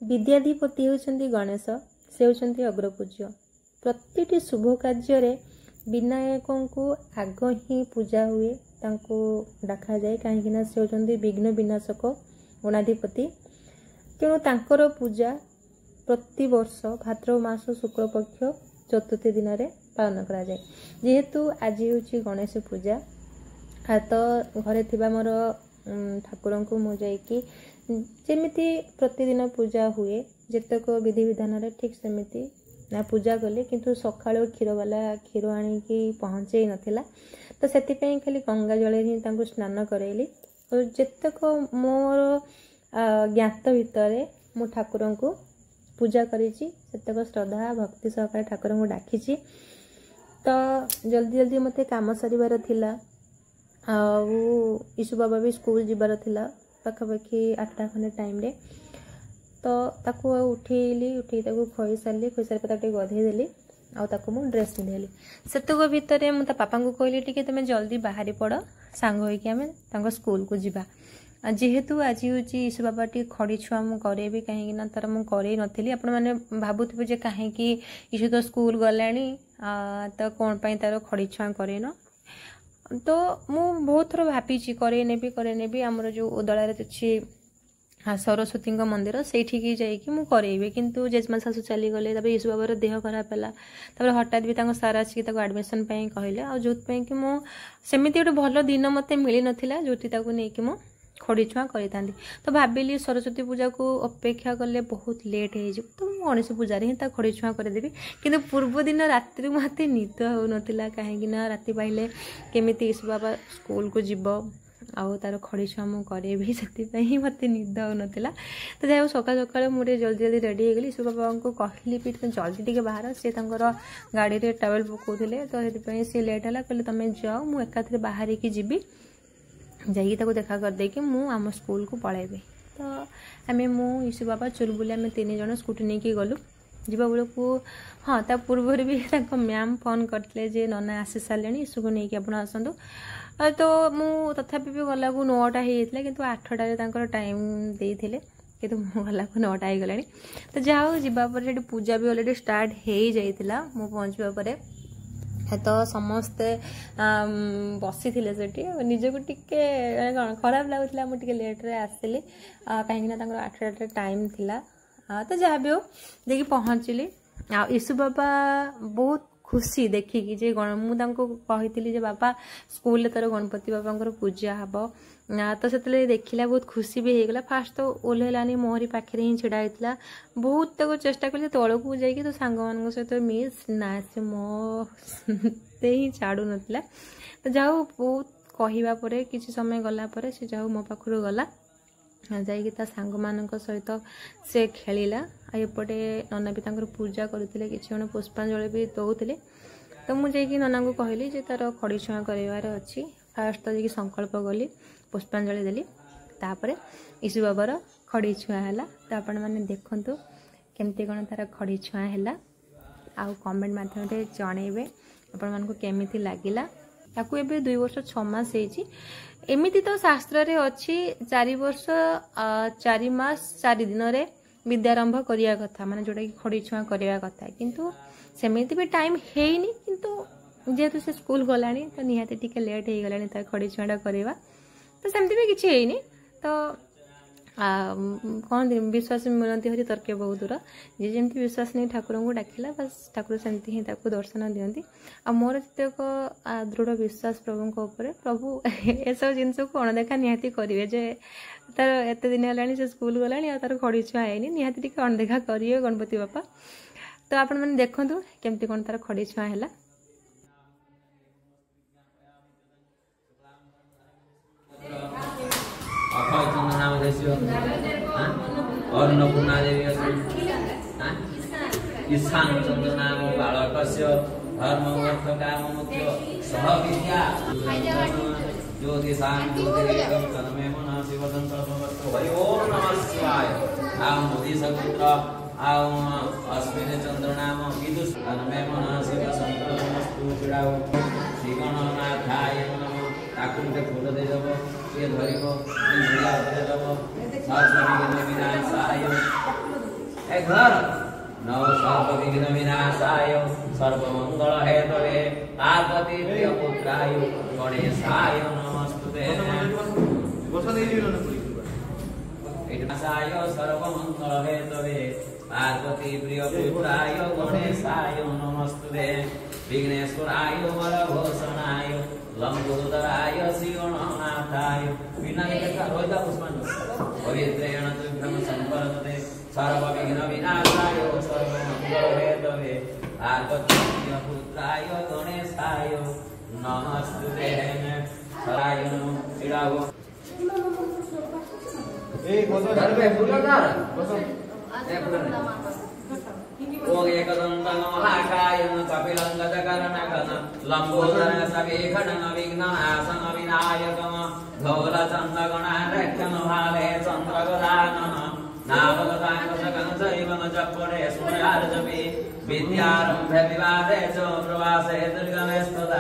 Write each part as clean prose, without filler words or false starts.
विद्याधिपति होउछन्ति गणेश से होउछन्ति अग्रपूज्य। प्रतिटी शुभ कार्य विनायकों को आग ही पूजा हुए तांको डाका जाए कहीं से होउछन्ति विघ्न विनाशक गणाधिपति। तेणु तांकर पूजा प्रति वर्ष भाद्रव मास शुक्ल पक्ष चतुर्थी दिन में पालन करा जाए। जेहेतु आज हूँ गणेश पूजा तो घरे थिबा मोर ठाकुर को मुझे जमीती प्रतिदिन पूजा हुए जेतक विधि विधान ठीक सेमिति ना पूजा कले किंतु सकाळो क्षीर वाला क्षीर आनिकी पहुँचे नथिला तो सेतिपई खाली गंगा जल ही तांको स्नान करैली और जेतक मोर ज्ञात भितर मु ठाकुर को पूजा करिछि सेतक श्रद्धा भक्ति सहकारे ठाकुर को डाकिछि। तो जल्दी जल्दी मते काम सरीबार थिला ईशु बाबा भी स्कूल जीवार थिला पाखापाखि 8टा खंडे टाइम रे तो ताको उठेली खुई सारे गधे देली आउ ड्रेस पिंधेली सेतक भितर मुझे पापा को कहली टी तुम जल्दी बाहरी पड़ सांग होइकि आमे स्कूल को जीवा। जेहेतु आज हूँ ईशु बाबा टी खड़ी छुआ मु करेबी कहीं तार मु करे नथिली आपण माने भाबुथिबे जे कहीं ईशु तो स्कूल गलानी तो कौन पाई तार खड़ी छुआ करेन तो मु बहुत थर भाभी करे नेबी आमर जो उदलार अच्छी सरस्वती मंदिर से जाकि करेबी किंतु जेजमा शाशु चली गले ईशु बाबार देह खराब है हठात भी सार आसिक एडमिशन कहले आ जो कि मुझे गोटे भल दिन मत मिल नाला जो नहीं मु खड़ी छुआ करता तो भाविली सरस्वती पूजा को अपेक्षा कले बहुत लेट हो तो गणेश पूजा ही खड़ी छुआ करदेवी किंतु पूर्व दिन रात्रि मत निद हो नाला कहीं राति पाइले केमी ईशु बाबा स्कूल को जीव आउ तार खड़ी छुआ मु करेबी से मत निद हो नाला तो जाए सकाल सकाल मुझे जल्दी जल्दी रेडी हो गली ईशु बाबा को कहली भी जल्दी टे बाहर सी गाड़ी में टावेल पकाउले तो सी लेट है कहले तुम जाओ मुझे एकाथरे बाहर की जीवी जाइए देखा कर देकी मु आम स्कूल को पलैबी तो आम ईशु बाबा चुलबुली आम 3 जन स्कूटी नहीं गलु जीवा बेलू को हाँ ता पूर्व भी मैम फोन करते जे नना आसी सारे ईशु को लेकिन आप आसतु तो मु तथापि भी गला को 9टा होता कि 8टार टाइम देते कि गला को 9टा हो गला तो जाओ जावापर पूजा भी अलरेडी स्टार्ट हो जाता मु पहुँचवा तो समस्ते बसी थे निजक टिके खराब लगुला मुझे लेट्रे आसली कहीं 8टा टाइम थिला तो जहाँ भी हो देखिए पहुँचली ईशु बाबा बहुत खुशी देखिकी जे मुझे बाबा स्कूल तर गणपति बाबा पूजा हम तो से देखला बहुत खुशी भी होगला फास्ट तो ओल्हलानी मोहरी पाखे ही छिड़ा होता बहुत तक चेष्टा कली तौक को जाकि तो सांग मान सहित मिस ना से मोते ही छाड़ू नाला तो जाऊ बहुत कहवा पर किसी समय गलापर से जाऊ मो पाखु गला जा सांग मान सहित से खेलिला एपटे नना भी पूजा करते किसी जन पुष्पांजलि भी दौले तो मुझे नना को कहली जे तार खड़ी छुआ करार अच्छी फास्ट तो जी संकल्प गली पुष्पांजलि देली तापर ईशु बाबार खड़ी छुआ है तो आपण मैंने देखु केमती कौन तार खड़ी छुआ है आउ कमेंट मध्यम जनइबे आपण मान को केमिति लागिला ताकू एबे 2 वर्ष 6 मास होईची एमिति तो शास्त्र रे अछि 4 वर्ष 4 मास 4 दिन रे विद्यारंभ करिया कथा माने जोटा कि खड़ी छुआ करिया कथा किंतु सेमिति भी टाइम हेइनी किंतु जेहेतु से स्कूल गलानी तो निहाती टिके लेट हो गलानी तार खड़ी छुआटा करवा तो सेमती भी किसी हेइनी तो कौन विश्वास मिलती हरी तर्क बहुत दूर जी जमी विश्वास नहीं ठाकुर को डाकिला बस ठाकुर सेमती ही दर्शन दिखती आ मोर जितक दृढ़ विश्वास प्रभु प्रभु ए सब जिनस को अणदेखा निहाती करेंगे जे तार एत दिन है से स्कूल गला तार खड़ी छुआ है निहाती टिके अणदेखा करेंगे गणपति बापा तो आपण मैंने देखु केमती कौन तार खड़ी छुआ है अन्नपूर्णा देवी ईशान चंद्र नाम बालकस्य धर्म अर्थ काम मुख्य सह विद्या ज्योतिषां ज्योतिरेकं तन्मे मनः शिव संकल्पवस्तु हरि ओम। विघ्ननाशाय आं मुदीसपुत्र आं अस्मिन् चन्द्रनाम विदुष मे मनसिक संकल्पमस्तु पीड़ाओ श्रीगणनाथाय नमः ठाकुर फूल देदेव ये धरिब देदेव सर्वविघ्न विनाशाय ए घर नव सर्वविघ्न विनाशाय सर्वमंगल हेतवे पार्वती प्रिय पुत्राय गणेशाय नमस्तुते विनाशाय सर्वमंगल हेतवे पार्वती प्रिय पुत्राय गणेशाय नमस्तुते विघ्नेश्वराय वरघोषणाय लंबोदराय श्रीगणनाथाय विनायक रोजा पुष्पांजलि पवित्रेण तुभ्यं संवर्धते सर्वविघ्न विनाशाय सर्वमंगल हेतवे पार्वती प्रिय पुत्राय गणेशाय नमस्ते सराय नमः चिरागो घर में फूलदार ओम एकदंतं महाकायं कपिलं गजकर्णकं लंबोदरं सविघ्नं विघ्ननाशं विनायकं धौलचन्द्रगणाढ्यं भाले चन्द्रगदानं नामगताङ्गसकं चैवं जपणे स्मरार्जपि विद्यारम्भे विवादे च प्रवासे दुर्गमे स्तदा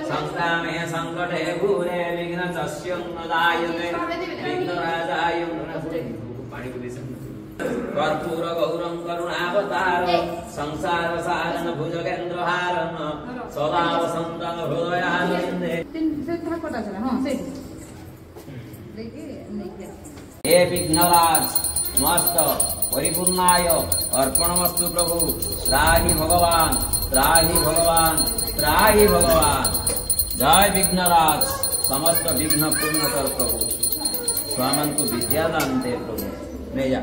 संग्रामे संकटे घोरे विघ्नचस्यं न जायते विघ्नराजाय कर्पूर गौरं करुणावतार संसार सारन भुजगेन्द्रहारं सदा वसन्तं हृदयानन्दे हे विघ्नराज मस्त परिपूर्णाय अर्पणमस्तु प्रभु त्राहि भगवान त्राहि भगवान त्राहि भगवान जय विघ्नराज समस्त विघ्न पूर्ण कर प्रभु स्वामन को विद्या दान दे प्रभु ले जा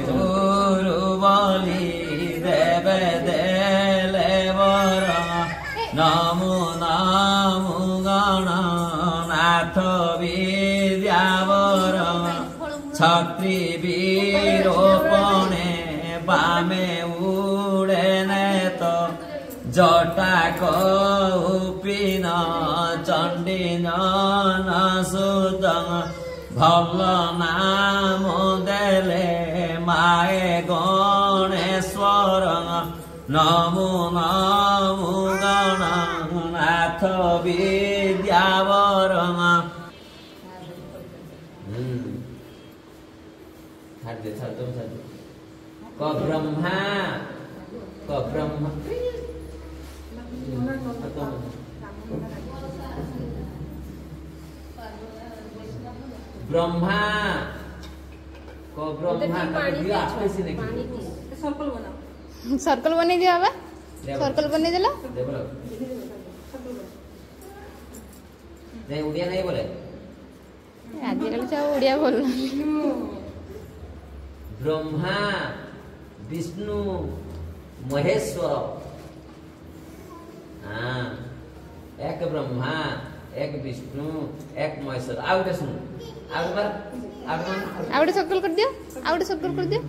गुरु बलि देवे देले वर नमो नमो गणनाथ विद्यावर छत्री वीरोपणे बामे उड़ेने तो जटा कौपिन चंडी नन सुद भल नाम देले माए गणेश्वर नमो नमो गणनाथ विद्यावर क ब्रह्मा ब्रह्मा को ब्रह्मा सर्कल बने दिया बा सर्कल बने दिला नहीं उड़िया नहीं बोले आजकल सब उड़िया बोल ब्रह्मा विष्णु महेश्वर हाँ एक ब्रह्मा एक विष्णु एक महेश्वर आउटे सुन आउटे सर्कल कर दियो आउटे सर्कल कर दियो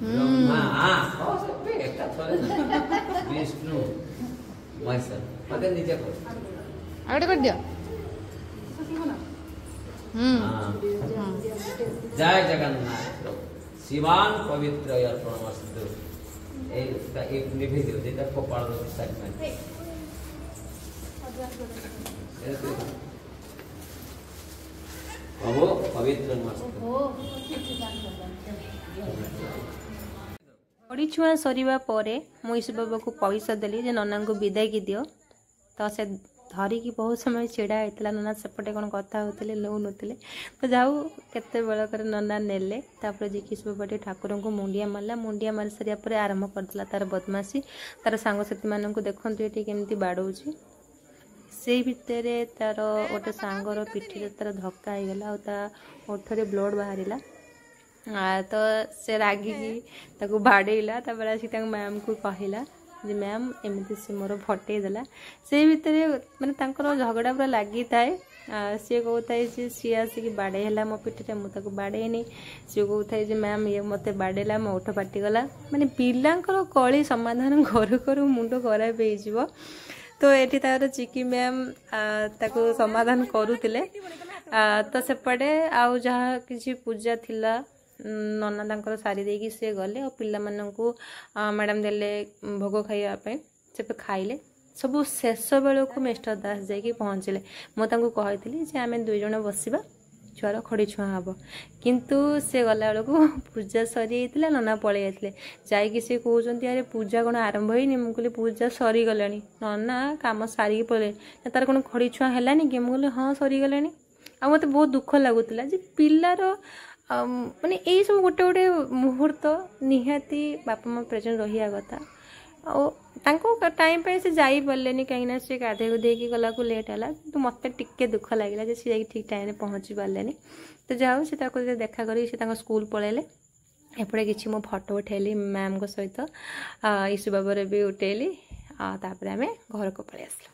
ब्रह्मा हाँ एक विष्णु महेश्वर मत नीचे को आउटे कर दियो जय जगन्नाथ शिवान पवित्र अर्पणमस्तु एक निभे दियो जेटा कपाळ दो साइड में अबो पवित्र मस्तु बड़ी छुआ सरीबा परे मु ईश्वर बाबा को पैसा देली जे नना को विदाई की दियो तो से धरिकी बहुत समय छिड़ा होता नना सेपटे कौन कथा होते लो नुले तो जाऊ केते बेलकर नना नेले तापर जी किस बाबाटी ठाकुर को मुंडिया मारला मुंडिया मारी सारा पर आरंभ करदेला तार बदमाशी तार सांगसाथी मान देखु ये केमती बाड़ौची से भितर तार गोटे सांगर पिठी तार धक्का होगला ओठरे ब्लड बाहर तो से रागिकी बाड़ेला आसिक मैम को कहला जे मैम एमती से मोर फटेदेला से भितर माने झगड़ा पूरा लगी थाए सी कहता है सी आसिक बाड़ेला मो पिठे मुझे बाड़ेनी सी कहता है मैम ये मत बाड़ेला मो ओठ फाटीगला माने पिलांकर कली समाधान करू करू मुंड खराब हो तो ये तार चिकी मैम ताको समाधान करुले तो सेपटे आउ जहाँ किसी पूजा थिला नना तांकर सारी देकी से गले और पिला माननकु मैडम देले भोग खाइबा पे से खाइले सब शेष बेलू मिस्टर दास जाकि पहुँचले मुझे कहती जे आम 2 जन बसवा छुआर खड़ी छुआ हम किंतु से गला बेलू पूजा सरी जाता नना पलि जाते जाकि सी कहते अरे पूजा कौन आरंभ होनी मुझे कहली पूजा सरी गला नना कम सारी पलि तार कौन खड़ी छुआ है कि मुझे हाँ सरी गला आ मत बहुत दुख लगुला जे पिलार माने यही सब गोटे गोटे मुहूर्त निहाती बापा माँ प्रेजेंट रहा कथा आ टाइम पे से जाई पारे कहीं से गाधे गुधे गला को लेट है तो मत टिके दुख लगे सी ठीक टाइम पहुँची पारे तो जाओ से देखा कर स्कूल पलैले एपटे किसी मो फोटो उठेली मैम सहित ईशु बाबर भी उठेली आम घर को पलि आसलु।